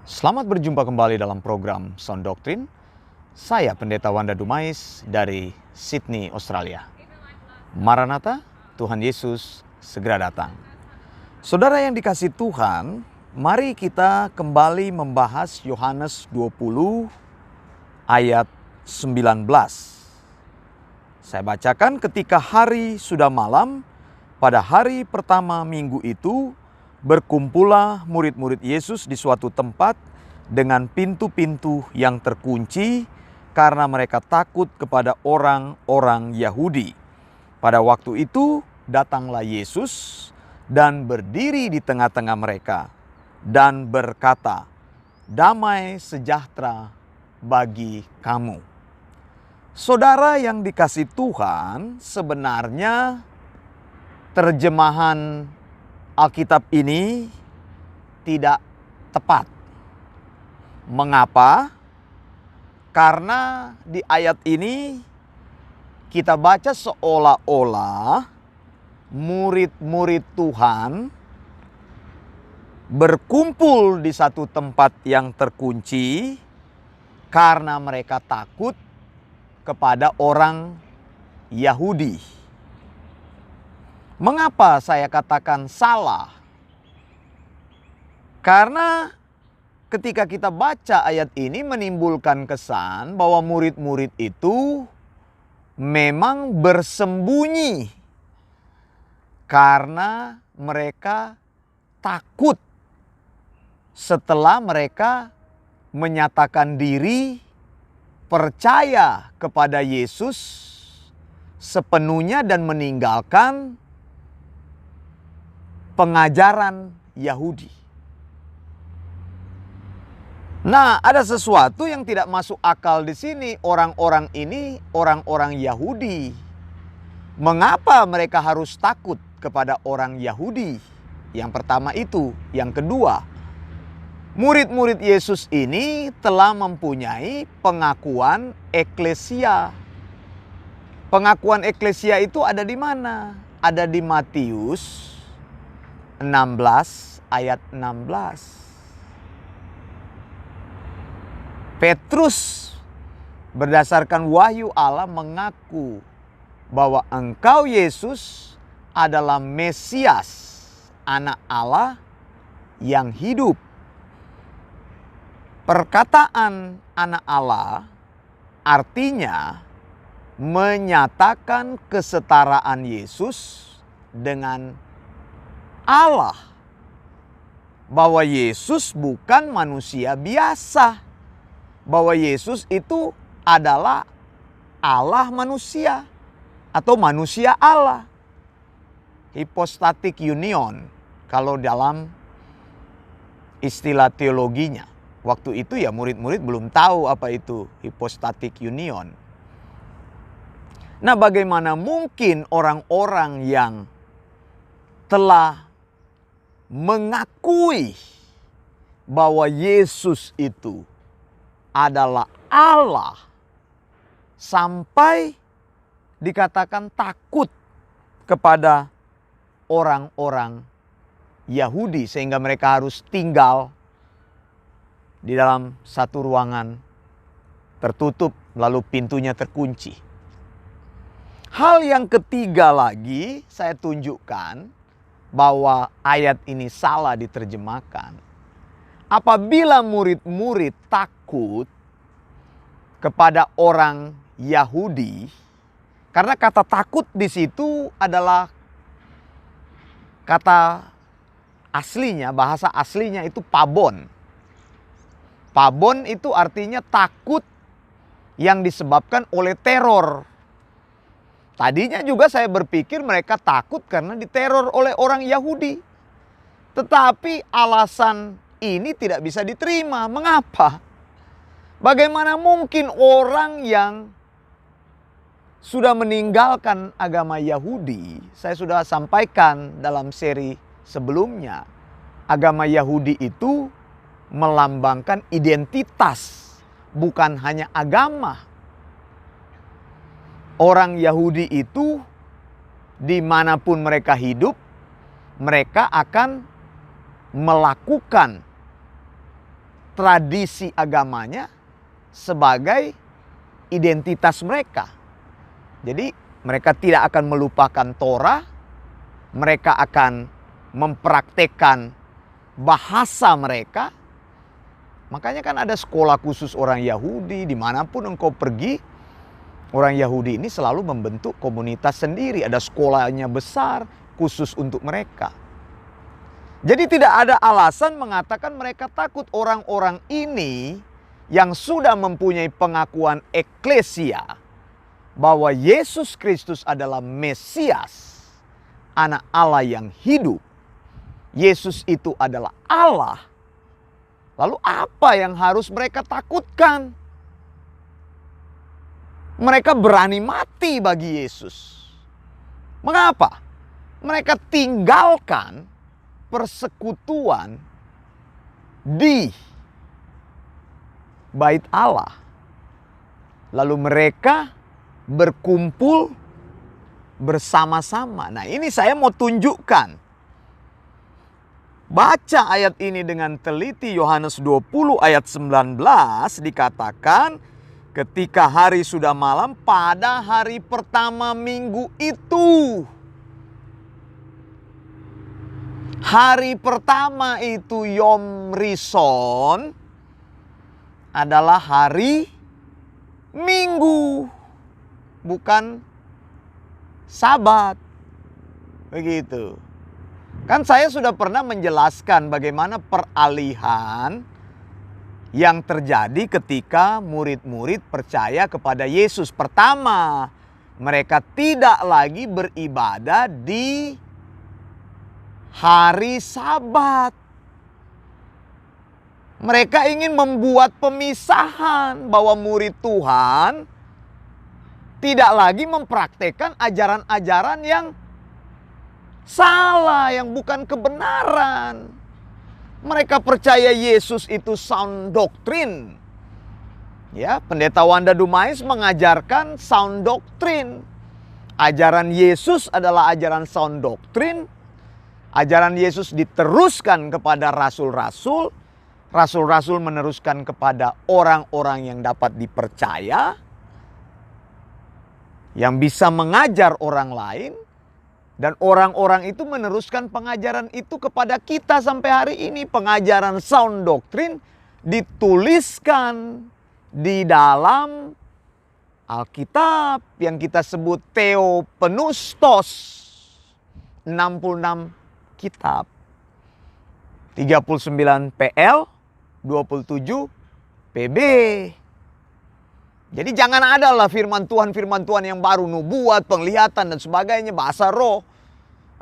Selamat berjumpa kembali dalam program Sound Doctrine. Saya Pendeta Wanda Dumais dari Sydney, Australia. Maranatha, Tuhan Yesus segera datang. Saudara yang dikasihi Tuhan, mari kita kembali membahas Yohanes 20 ayat 19. Saya bacakan, ketika hari sudah malam, pada hari pertama minggu itu, berkumpullah murid-murid Yesus di suatu tempat dengan pintu-pintu yang terkunci karena mereka takut kepada orang-orang Yahudi. Pada waktu itu datanglah Yesus dan berdiri di tengah-tengah mereka dan berkata, "Damai sejahtera bagi kamu." Saudara yang dikasihi Tuhan, sebenarnya terjemahan Alkitab ini tidak tepat. Mengapa? Karena di ayat ini kita baca seolah-olah murid-murid Tuhan berkumpul di satu tempat yang terkunci karena mereka takut kepada orang Yahudi. Mengapa saya katakan salah? Karena ketika kita baca ayat ini menimbulkan kesan bahwa murid-murid itu memang bersembunyi karena mereka takut setelah mereka menyatakan diri percaya kepada Yesus sepenuhnya dan meninggalkan pengajaran Yahudi. Nah, ada sesuatu yang tidak masuk akal di sini. Orang-orang ini orang-orang Yahudi. Mengapa mereka harus takut kepada orang Yahudi? Yang pertama itu. Yang kedua, murid-murid Yesus ini telah mempunyai pengakuan eklesia. Pengakuan eklesia itu ada di mana? Ada di Matius 16 ayat 16. Petrus berdasarkan wahyu Allah mengaku bahwa engkau Yesus adalah Mesias, anak Allah yang hidup. Perkataan anak Allah artinya menyatakan kesetaraan Yesus dengan Allah. Bahwa Yesus bukan manusia biasa. Bahwa Yesus itu adalah Allah manusia atau manusia Allah. Hypostatic union kalau dalam istilah teologinya. Waktu itu ya murid-murid belum tahu apa itu hypostatic union. Nah, bagaimana mungkin orang-orang yang telah mengakui bahwa Yesus itu adalah Allah sampai dikatakan takut kepada orang-orang Yahudi sehingga mereka harus tinggal di dalam satu ruangan tertutup lalu pintunya terkunci. Hal yang ketiga lagi saya tunjukkan bahwa ayat ini salah diterjemahkan. Apabila murid-murid takut kepada orang Yahudi, karena kata takut di situ adalah kata aslinya, bahasa aslinya itu pabon. Pabon itu artinya takut yang disebabkan oleh teror. Tadinya juga saya berpikir mereka takut karena diteror oleh orang Yahudi. Tetapi alasan ini tidak bisa diterima. Mengapa? Bagaimana mungkin orang yang sudah meninggalkan agama Yahudi, saya sudah sampaikan dalam seri sebelumnya, agama Yahudi itu melambangkan identitas, bukan hanya agama. Orang Yahudi itu dimanapun mereka hidup, mereka akan melakukan tradisi agamanya sebagai identitas mereka. Jadi mereka tidak akan melupakan Torah, mereka akan mempraktekkan bahasa mereka. Makanya kan ada sekolah khusus orang Yahudi, dimanapun engkau pergi, orang Yahudi ini selalu membentuk komunitas sendiri. Ada sekolahnya besar, khusus untuk mereka. Jadi tidak ada alasan mengatakan mereka takut. Orang-orang ini yang sudah mempunyai pengakuan eklesia bahwa Yesus Kristus adalah Mesias, anak Allah yang hidup. Yesus itu adalah Allah. Lalu apa yang harus mereka takutkan? Mereka berani mati bagi Yesus. Mengapa? Mereka tinggalkan persekutuan di Bait Allah. Lalu mereka berkumpul bersama-sama. Nah, ini saya mau tunjukkan. Baca ayat ini dengan teliti. Yohanes 20 ayat 19 dikatakan, ketika hari sudah malam pada hari pertama minggu itu. Hari pertama itu Yom Rishon adalah hari Minggu, bukan Sabat. Begitu. Kan saya sudah pernah menjelaskan bagaimana peralihan yang terjadi ketika murid-murid percaya kepada Yesus. Pertama, mereka tidak lagi beribadah di hari Sabat. Mereka ingin membuat pemisahan bahwa murid Tuhan tidak lagi mempraktekkan ajaran-ajaran yang salah, yang bukan kebenaran. Mereka percaya Yesus itu sound doctrine. Ya, Pendeta Wanda Dumais mengajarkan sound doctrine. Ajaran Yesus adalah ajaran sound doctrine. Ajaran Yesus diteruskan kepada rasul-rasul. Rasul-rasul meneruskan kepada orang-orang yang dapat dipercaya, yang bisa mengajar orang lain. Dan orang-orang itu meneruskan pengajaran itu kepada kita sampai hari ini. Pengajaran sound doctrine dituliskan di dalam Alkitab yang kita sebut Theopneustos. 66 kitab. 39 PL, 27 PB. Jadi jangan adalah firman Tuhan yang baru, nubuat, penglihatan dan sebagainya, bahasa roh.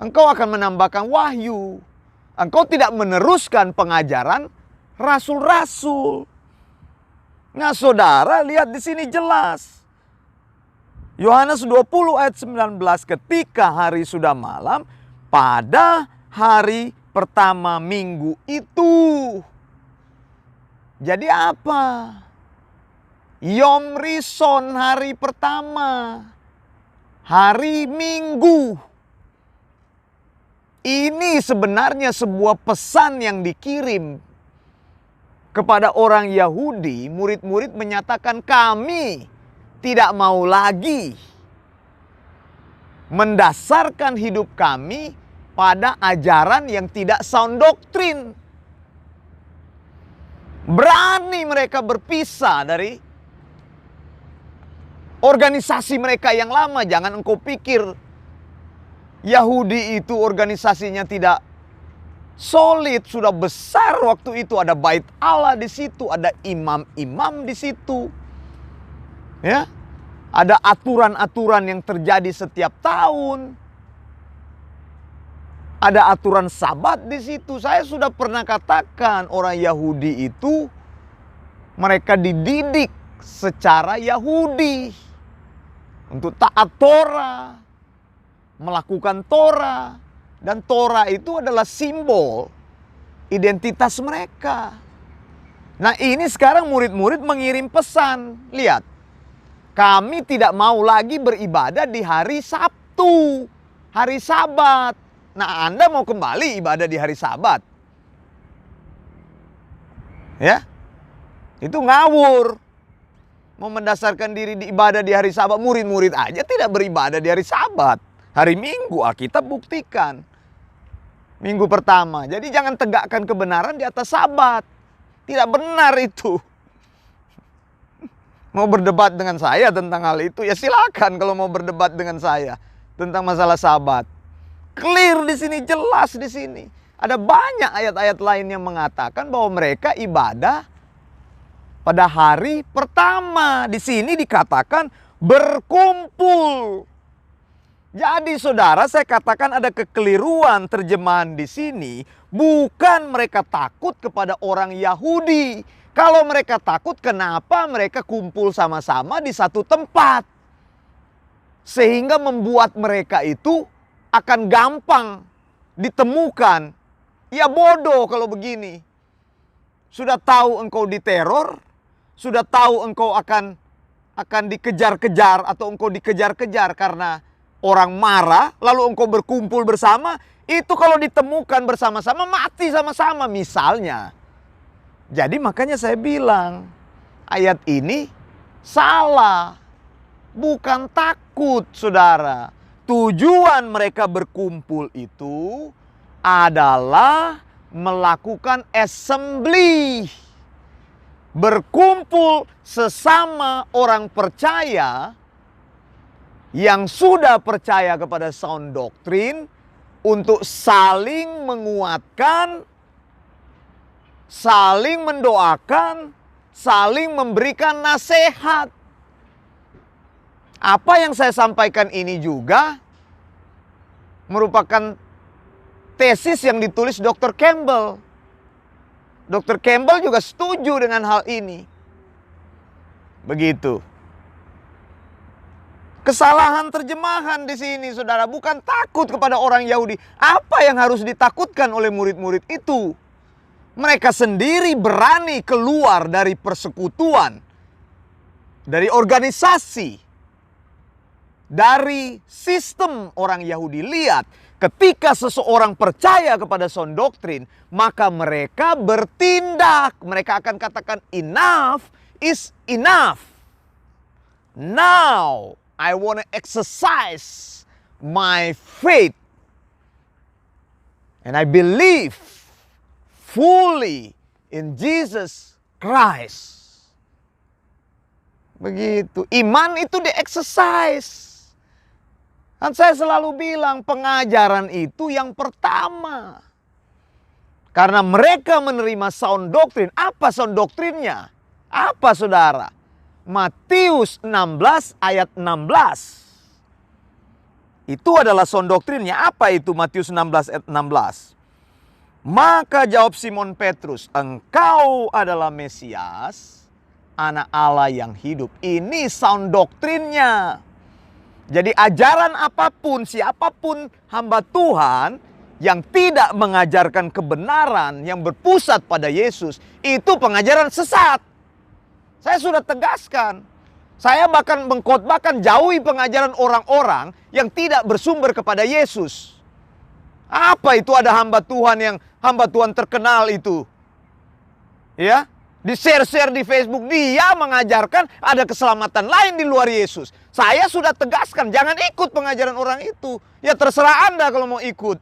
Engkau akan menambahkan wahyu. Engkau tidak meneruskan pengajaran rasul-rasul. Nah, saudara, lihat di sini jelas. Yohanes 20 ayat 19, ketika hari sudah malam, pada hari pertama minggu itu. Jadi apa? Yom Rishon, hari pertama, hari Minggu. Ini sebenarnya sebuah pesan yang dikirim kepada orang Yahudi. Murid-murid menyatakan, kami tidak mau lagi mendasarkan hidup kami pada ajaran yang tidak sound doctrine. Berani mereka berpisah dari organisasi mereka yang lama. Jangan engkau pikir Yahudi itu organisasinya tidak solid, sudah besar waktu itu. Ada Bait Allah di situ, ada imam-imam di situ. Ya. Ada aturan-aturan yang terjadi setiap tahun. Ada aturan Sabat di situ. Saya sudah pernah katakan, orang Yahudi itu mereka dididik secara Yahudi untuk taat Torah, melakukan Torah. Dan Torah itu adalah simbol identitas mereka. Nah, ini sekarang murid-murid mengirim pesan. Lihat, kami tidak mau lagi beribadah di hari Sabtu, hari Sabat. Nah, Anda mau kembali ibadah di hari Sabat? Ya, Itu ngawur. Mau mendasarkan diri di ibadah di hari Sabat, murid-murid aja tidak beribadah di hari Sabat. Hari Minggu, Alkitab buktikan. Minggu pertama. Jadi jangan tegakkan kebenaran di atas Sabat. Tidak benar itu. Mau berdebat dengan saya tentang hal itu, ya silakan kalau mau berdebat dengan saya tentang masalah Sabat. Clear di sini, jelas di sini. Ada banyak ayat-ayat lain yang mengatakan bahwa mereka ibadah pada hari pertama. Di sini dikatakan berkumpul. Jadi saudara, saya katakan ada kekeliruan terjemahan di sini. Bukan mereka takut kepada orang Yahudi. Kalau mereka takut, kenapa mereka kumpul sama-sama di satu tempat? Sehingga membuat mereka itu akan gampang ditemukan. Ya bodoh kalau begini. Sudah tahu engkau diteror, sudah tahu engkau akan dikejar-kejar atau engkau dikejar-kejar karena orang marah, lalu engkau berkumpul bersama, itu kalau ditemukan bersama-sama mati sama-sama misalnya. Jadi makanya saya bilang, ayat ini salah. Bukan takut, saudara. Tujuan mereka berkumpul itu adalah melakukan assembly. Berkumpul sesama orang percaya yang sudah percaya kepada sound doctrine untuk saling menguatkan, saling mendoakan, saling memberikan nasihat. Apa yang saya sampaikan ini juga merupakan tesis yang ditulis Dr. Campbell. Dr. Campbell juga setuju dengan hal ini. Begitu. Kesalahan terjemahan di sini, saudara, bukan takut kepada orang Yahudi. Apa yang harus ditakutkan oleh murid-murid itu? Mereka sendiri berani keluar dari persekutuan, dari organisasi, dari sistem orang Yahudi. Lihat, ketika seseorang percaya kepada sound doctrine, maka mereka bertindak. Mereka akan katakan, enough is enough. Now, I want to exercise my faith. And I believe fully in Jesus Christ. Begitu. Iman itu di-exercise. Dan saya selalu bilang pengajaran itu yang pertama. Karena mereka menerima sound doctrine. Apa sound doctrine-nya? Apa saudara? Matius 16 ayat 16. Itu adalah sound doctrine-nya. Apa itu Matius 16 ayat 16? Maka jawab Simon Petrus, engkau adalah Mesias, anak Allah yang hidup. Ini sound doctrine-nya. Jadi ajaran apapun, siapapun hamba Tuhan yang tidak mengajarkan kebenaran, yang berpusat pada Yesus, itu pengajaran sesat. Saya sudah tegaskan. Saya bahkan mengkhotbahkan jauhi pengajaran orang-orang yang tidak bersumber kepada Yesus. Apa itu ada hamba Tuhan terkenal itu? Ya, di-share-share di Facebook, dia mengajarkan ada keselamatan lain di luar Yesus. Saya sudah tegaskan, jangan ikut pengajaran orang itu. Ya terserah Anda kalau mau ikut.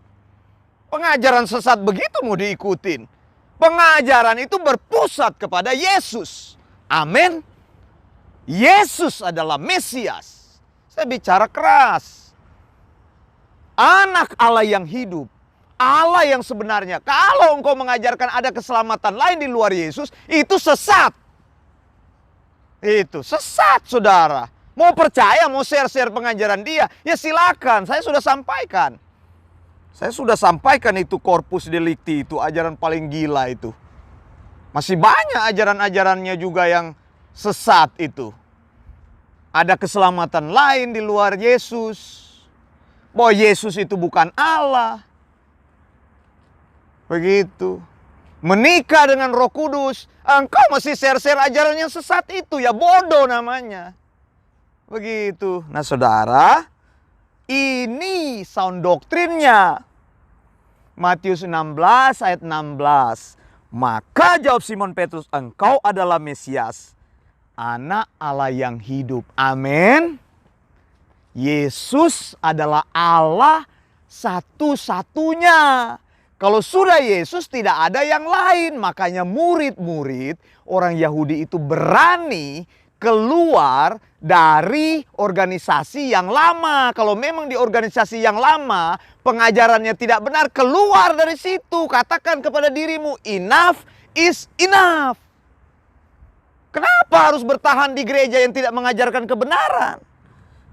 Pengajaran sesat begitu mau diikutin. Pengajaran itu berpusat kepada Yesus. Amin. Yesus adalah Mesias. Saya bicara keras. Anak Allah yang hidup. Allah yang sebenarnya. Kalau engkau mengajarkan ada keselamatan lain di luar Yesus, itu sesat. Itu sesat, saudara. Mau percaya, mau share-share pengajaran dia, ya silakan. Saya sudah sampaikan. Saya sudah sampaikan itu corpus delicti, itu ajaran paling gila itu. Masih banyak ajaran-ajarannya juga yang sesat itu. Ada keselamatan lain di luar Yesus. Bahwa Yesus itu bukan Allah. Begitu. Menikah dengan Roh Kudus. Engkau masih share-share ajaran yang sesat itu. Ya bodoh namanya. Begitu. Nah saudara, ini sound doktrinnya. Matius 16 ayat 16. Maka jawab Simon Petrus, engkau adalah Mesias, Anak Allah yang hidup. Amin. Yesus adalah Allah satu-satunya. Kalau sudah Yesus tidak ada yang lain. Makanya murid-murid orang Yahudi itu berani keluar dari organisasi yang lama. Kalau memang di organisasi yang lama pengajarannya tidak benar, keluar dari situ. Katakan kepada dirimu, enough is enough. Kenapa harus bertahan di gereja yang tidak mengajarkan kebenaran?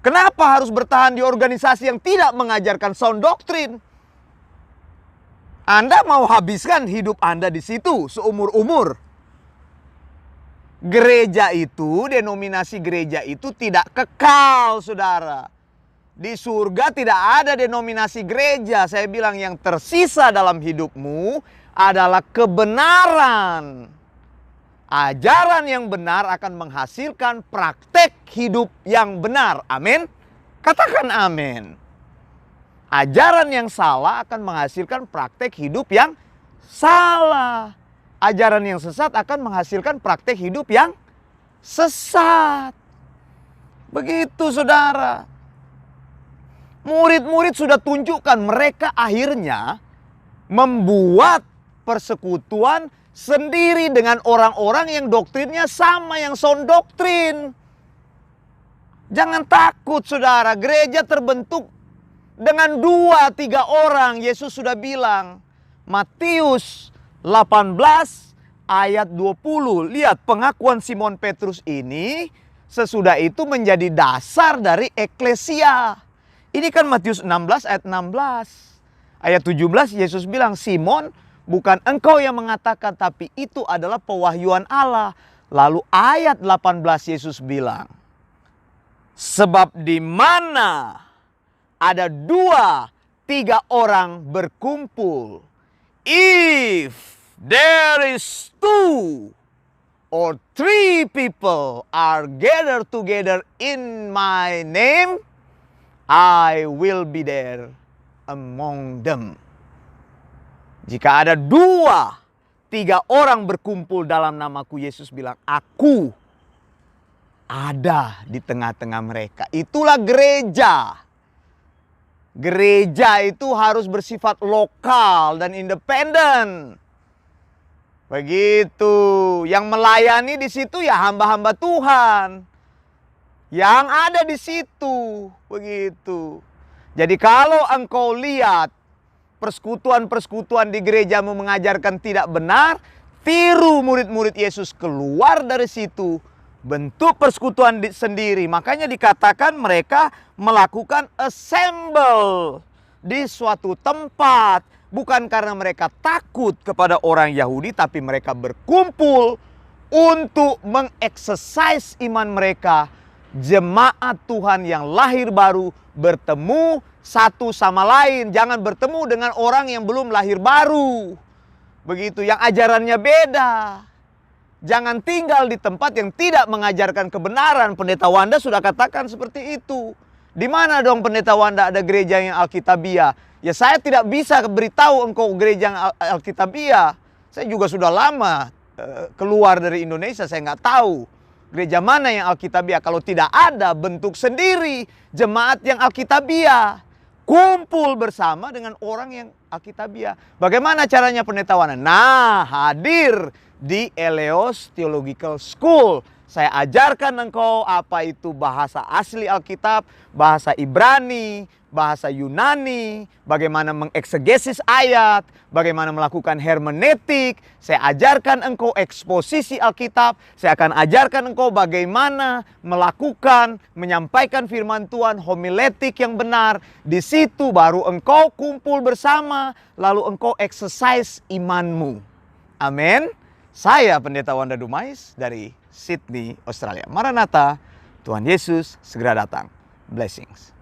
Kenapa harus bertahan di organisasi yang tidak mengajarkan sound doctrine? Anda mau habiskan hidup Anda di situ seumur-umur. Gereja itu, denominasi gereja itu tidak kekal, saudara. Di surga tidak ada denominasi gereja. Saya bilang yang tersisa dalam hidupmu adalah kebenaran. Ajaran yang benar akan menghasilkan praktek hidup yang benar. Amin. Katakan amin. Ajaran yang salah akan menghasilkan praktek hidup yang salah. Ajaran yang sesat akan menghasilkan praktek hidup yang sesat. Begitu, saudara. Murid-murid sudah tunjukkan mereka akhirnya membuat persekutuan sendiri dengan orang-orang yang doktrinnya sama, yang sound doktrin. Jangan takut, saudara. Gereja terbentuk dengan 2-3 orang. Yesus sudah bilang. Matius 18 ayat 20. Lihat pengakuan Simon Petrus ini sesudah itu menjadi dasar dari eklesia. Ini kan Matius 16 ayat 16. Ayat 17 Yesus bilang, Simon, bukan engkau yang mengatakan, tapi itu adalah pewahyuan Allah. Lalu ayat 18 Yesus bilang, sebab di mana ada 2-3 orang berkumpul, if there is 2 or 3 people are gathered together in my name, I will be there among them. Jika ada 2-3 orang berkumpul dalam namaku, Yesus bilang, aku ada di tengah-tengah mereka. Itulah gereja. Gereja itu harus bersifat lokal dan independen. Begitu. Yang melayani di situ ya hamba-hamba Tuhan. Yang ada di situ. Begitu. Jadi kalau engkau lihat persekutuan-persekutuan di gerejamu mengajarkan tidak benar, tiru murid-murid Yesus, keluar dari situ. Bentuk persekutuan sendiri. Makanya dikatakan mereka melakukan assemble di suatu tempat. Bukan karena mereka takut kepada orang Yahudi, tapi mereka berkumpul untuk mengeksersis iman mereka. Jemaat Tuhan yang lahir baru bertemu satu sama lain. Jangan bertemu dengan orang yang belum lahir baru. Begitu, yang ajarannya beda. Jangan tinggal di tempat yang tidak mengajarkan kebenaran. Pendeta Wanda sudah katakan seperti itu. Di mana dong Pendeta Wanda ada gereja yang Alkitabiah? Ya saya tidak bisa beritahu engkau gereja yang Alkitabiah. Saya juga sudah lama keluar dari Indonesia, saya nggak tahu gereja mana yang Alkitabiah. Kalau tidak ada, bentuk sendiri jemaat yang Alkitabiah. Kumpul bersama dengan orang yang Alkitabiah. Bagaimana caranya Pendeta Wanda? Nah, hadir di Eleos Theological School. Saya ajarkan engkau apa itu bahasa asli Alkitab, bahasa Ibrani, bahasa Yunani, bagaimana mengeksegesis ayat, bagaimana melakukan hermeneutik. Saya ajarkan engkau eksposisi Alkitab. Saya akan ajarkan engkau bagaimana melakukan, menyampaikan firman Tuhan, homiletik yang benar. Di situ baru engkau kumpul bersama, lalu engkau exercise imanmu. Amin. Saya Pendeta Wanda Dumais dari Sydney, Australia. Maranatha, Tuhan Yesus segera datang. Blessings.